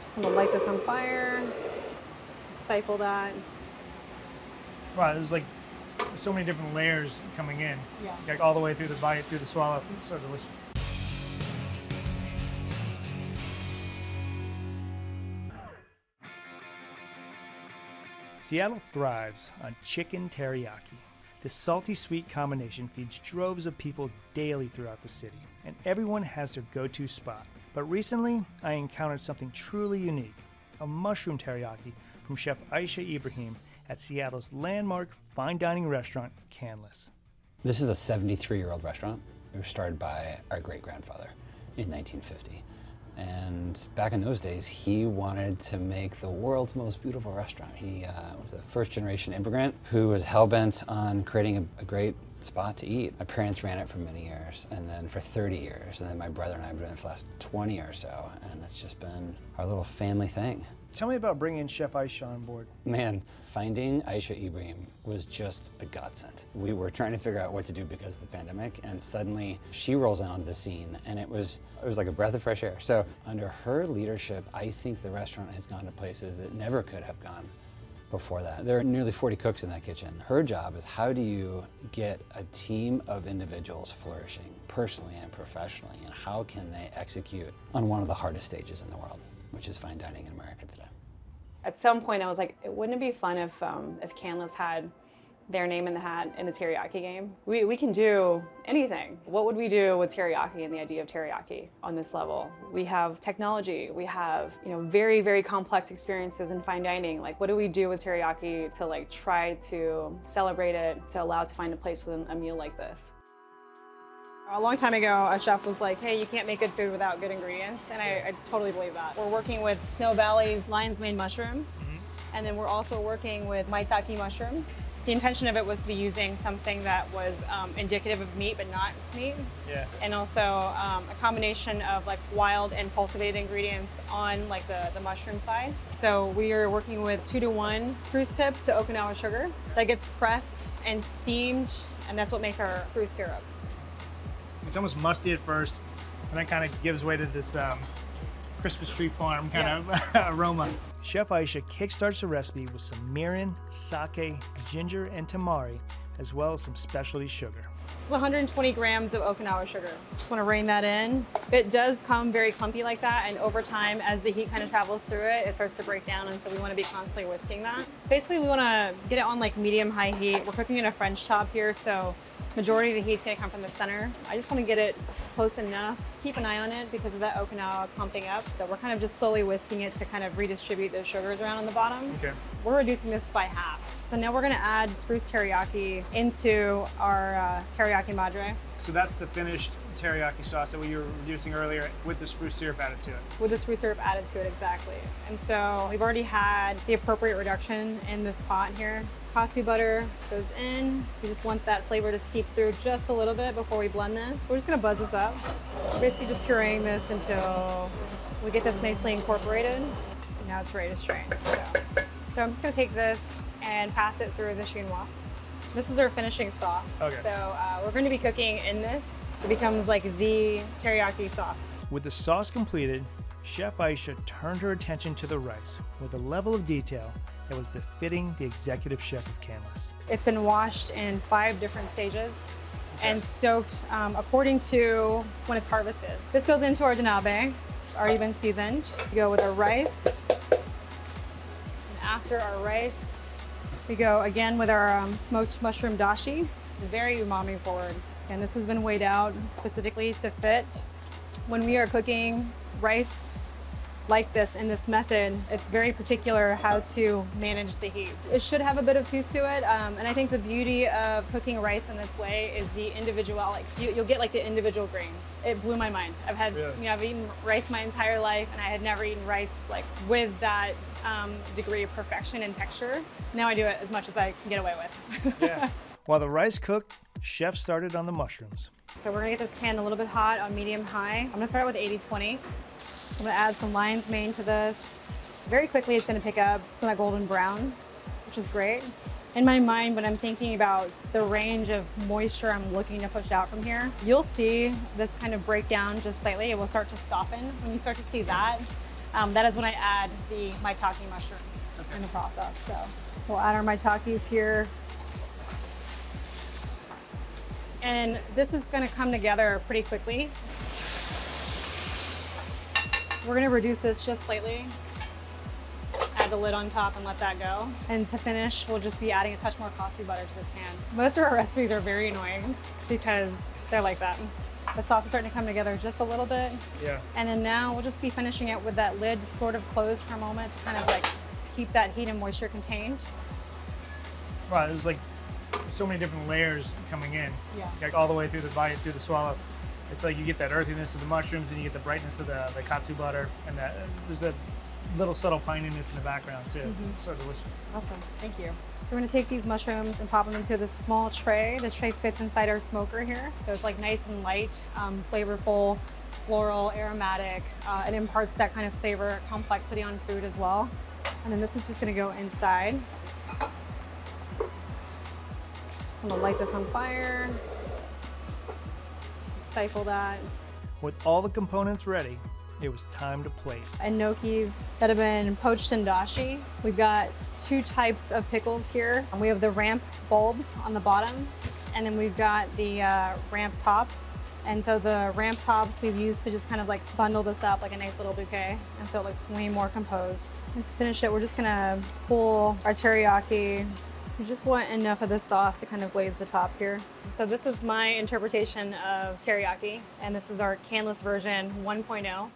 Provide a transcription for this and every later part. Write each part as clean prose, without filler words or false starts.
Just want to light this on fire, stifle that. Wow, there's like so many different layers coming in. Yeah. Like all the way through the bite, through the swallow. It's so delicious. Seattle thrives on chicken teriyaki. This salty sweet combination feeds droves of people daily throughout the city, and everyone has their go-to spot. But recently, I encountered something truly unique, a mushroom teriyaki from Chef Aisha Ibrahim at Seattle's landmark fine dining restaurant, Canlis. This is a 73-year-old restaurant. It was started by our great-grandfather in 1950. And back in those days, he wanted to make the world's most beautiful restaurant. He was a first-generation immigrant who was hell-bent on creating a great spot to eat. My parents ran it for many years, and then for 30 years, and then my brother and I have been doing it for the last 20 or so, and it's just been our little family thing. Tell me about bringing Chef Aisha on board. Man, finding Aisha Ibrahim was just a godsend. We were trying to figure out what to do because of the pandemic, and suddenly she rolls onto the scene, and it was like a breath of fresh air. So under her leadership, I think the restaurant has gone to places it never could have gone before that. There are nearly 40 cooks in that kitchen. Her job is how do you get a team of individuals flourishing personally and professionally, and how can they execute on one of the hardest stages in the world, which is fine dining in America today. At some point, I was like, wouldn't it be fun if Canlis had their name in the hat in the teriyaki game? We can do anything. What would we do with teriyaki and the idea of teriyaki on this level? We have technology. We have, very, very complex experiences in fine dining. Like, what do we do with teriyaki to like try to celebrate it, to allow it to find a place within a meal like this? A long time ago, a chef was like, hey, you can't make good food without good ingredients, and I totally believe that. We're working with Snow Valley's lion's mane mushrooms, and then we're also working with maitake mushrooms. The intention of it was to be using something that was indicative of meat, but not meat. Yeah. And also a combination of like wild and cultivated ingredients on like the mushroom side. So we are working with 2-to-1 spruce tips to Okinawa sugar that gets pressed and steamed, and that's what makes our spruce syrup. It's almost musty at first, and then kind of gives way to this Christmas tree farm kind of aroma. Chef Aisha kickstarts the recipe with some mirin, sake, ginger, and tamari, as well as some specialty sugar. This is 120 grams of Okinawa sugar. Just want to rein that in. It does come very clumpy like that, and over time, as the heat kind of travels through it, it starts to break down, and so we want to be constantly whisking that. Basically, we want to get it on like medium-high heat. We're cooking in a French top here, so majority of the heat's going to come from the center. I just want to get it close enough. Keep an eye on it because of that Okinawa pumping up. So we're kind of just slowly whisking it to kind of redistribute those sugars around on the bottom. Okay. We're reducing this by half. So now we're going to add spruce teriyaki into our teriyaki madre. So that's the finished teriyaki sauce that we were reducing earlier with the spruce syrup added to it. With the spruce syrup added to it, exactly. And so we've already had the appropriate reduction in this pot here. Kasu butter goes in. We just want that flavor to seep through just a little bit before we blend this. We're just gonna buzz this up. We're basically just pureeing this until we get this nicely incorporated. And now it's ready to strain. So I'm just gonna take this and pass it through the chinois. This is our finishing sauce. Okay. So we're gonna be cooking in this. It becomes like the teriyaki sauce. With the sauce completed, Chef Aisha turned her attention to the rice with a level of detail that was befitting the executive chef of Canlis. It's been washed in 5 different stages and soaked according to when it's harvested. This goes into our denabe, already been seasoned. We go with our rice. And after our rice, we go again with our smoked mushroom dashi. It's very umami forward. And this has been weighed out specifically to fit. When we are cooking rice like this in this method, it's very particular how to manage the heat. It should have a bit of tooth to it, and I think the beauty of cooking rice in this way is the individual, like you'll get like the individual grains. It blew my mind. I've had, I've eaten rice my entire life, and I had never eaten rice like with that degree of perfection and texture. Now I do it as much as I can get away with. Yeah. While the rice cooked, Chef started on the mushrooms. So we're gonna get this pan a little bit hot on medium-high. I'm gonna start with 80-20. I'm gonna add some lion's mane to this. Very quickly, it's gonna pick up some of that golden brown, which is great. In my mind, when I'm thinking about the range of moisture I'm looking to push out from here, you'll see this kind of break down just slightly. It will start to soften. When you start to see that, that is when I add the maitake mushrooms in the process. So we'll add our maitakes here. And this is gonna come together pretty quickly. We're gonna reduce this just slightly. Add the lid on top and let that go. And to finish, we'll just be adding a touch more katsu butter to this pan. Most of our recipes are very annoying because they're like that. The sauce is starting to come together just a little bit. Yeah. And then now we'll just be finishing it with that lid sort of closed for a moment to kind of like keep that heat and moisture contained. Wow, there's like so many different layers coming in. Yeah. Like all the way through the bite, through the swallow. It's like you get that earthiness of the mushrooms and you get the brightness of the katsu butter, and that there's that little subtle pininess in the background too. It's so delicious. Awesome, thank you. So we're gonna take these mushrooms and pop them into this small tray. This tray fits inside our smoker here. So it's like nice and light, flavorful, floral, aromatic. It imparts that kind of flavor complexity on food as well. And then this is just gonna go inside. Just wanna light this on fire. Stifle that. With all the components ready, it was time to plate. Gnocchis that have been poached in dashi. We've got 2 types of pickles here. We have the ramp bulbs on the bottom, and then we've got the ramp tops. And so the ramp tops we've used to just kind of like bundle this up like a nice little bouquet. And so it looks way more composed. And to finish it, we're just gonna pull our teriyaki. We just want enough of the sauce to kind of glaze the top here. So this is my interpretation of teriyaki, and this is our Canlis version 1.0.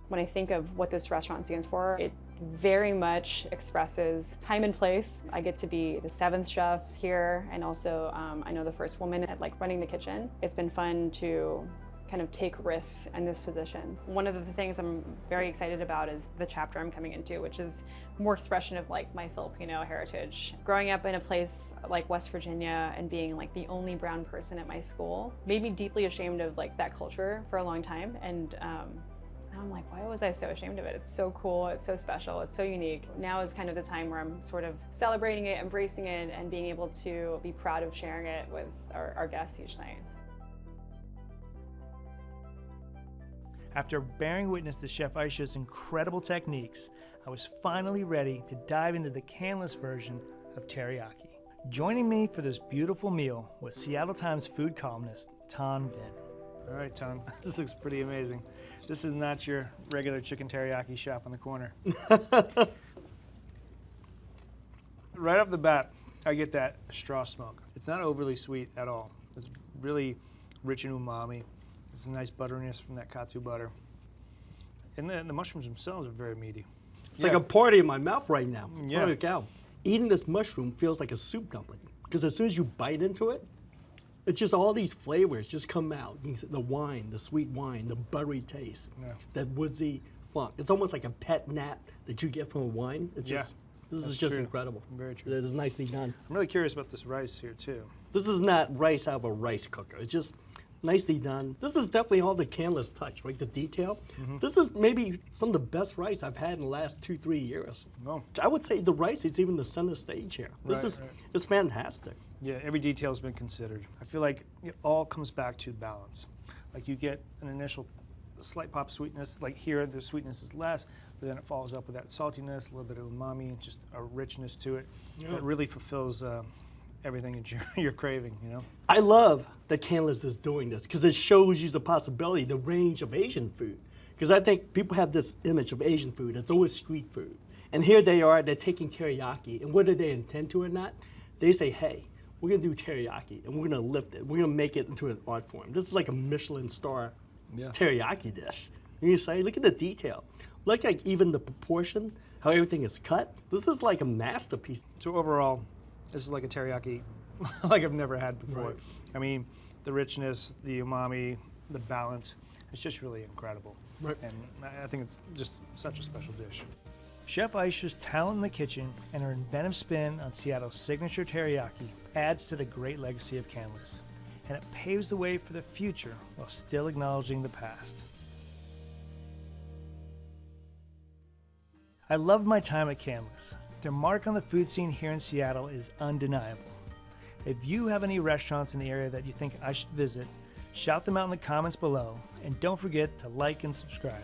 When I think of what this restaurant stands for, it very much expresses time and place. I get to be the 7th chef here, and also I know the first woman at like running the kitchen. It's been fun to kind of take risks in this position. One of the things I'm very excited about is the chapter I'm coming into, which is more expression of like my Filipino heritage. Growing up in a place like West Virginia and being like the only brown person at my school made me deeply ashamed of like that culture for a long time. And I'm like, why was I so ashamed of it? It's so cool, it's so special, it's so unique. Now is kind of the time where I'm sort of celebrating it, embracing it, and being able to be proud of sharing it with our guests each night. After bearing witness to Chef Aisha's incredible techniques, I was finally ready to dive into the Canlis version of teriyaki. Joining me for this beautiful meal was Seattle Times food columnist Tan Vinh. All right, Tan, this looks pretty amazing. This is not your regular chicken teriyaki shop on the corner. Right off the bat, I get that straw smoke. It's not overly sweet at all. It's really rich in umami. It's a nice butteriness from that katsu butter. And the mushrooms themselves are very meaty. It's like a party in my mouth right now. Yeah. Holy cow. Eating this mushroom feels like a soup dumpling, because as soon as you bite into it, it's just all these flavors just come out. The wine, the sweet wine, the buttery taste, that woodsy funk. It's almost like a pet nap that you get from a wine. It's just, this is just incredible. Very true. It is nicely done. I'm really curious about this rice here too. This is not rice out of a rice cooker. It's just nicely done. This is definitely all the Canlis touch, right? The detail. This is maybe some of the best rice I've had in the last 2-3 years. Oh. I would say the rice is even the center stage here. It's fantastic. Yeah, every detail's been considered. I feel like it all comes back to balance. Like you get an initial slight pop sweetness, like here the sweetness is less, but then it follows up with that saltiness, a little bit of umami, just a richness to it that really fulfills everything that you're craving, you know? I love that Canlis is doing this because it shows you the possibility, the range of Asian food. Because I think people have this image of Asian food, it's always street food. And here they are, they're taking teriyaki, and whether they intend to or not, they say, hey, we're gonna do teriyaki, and we're gonna lift it. We're gonna make it into an art form. This is like a Michelin star teriyaki dish. And you say, look at the detail. Look like even the proportion, how everything is cut. This is like a masterpiece. So overall, this is like a teriyaki like I've never had before. Right. I mean, the richness, the umami, the balance, it's just really incredible. Right. And I think it's just such a special dish. Chef Aisha's talent in the kitchen and her inventive spin on Seattle's signature teriyaki adds to the great legacy of Canlis, and it paves the way for the future while still acknowledging the past. I loved my time at Canlis. Their mark on the food scene here in Seattle is undeniable. If you have any restaurants in the area that you think I should visit, shout them out in the comments below, and don't forget to like and subscribe.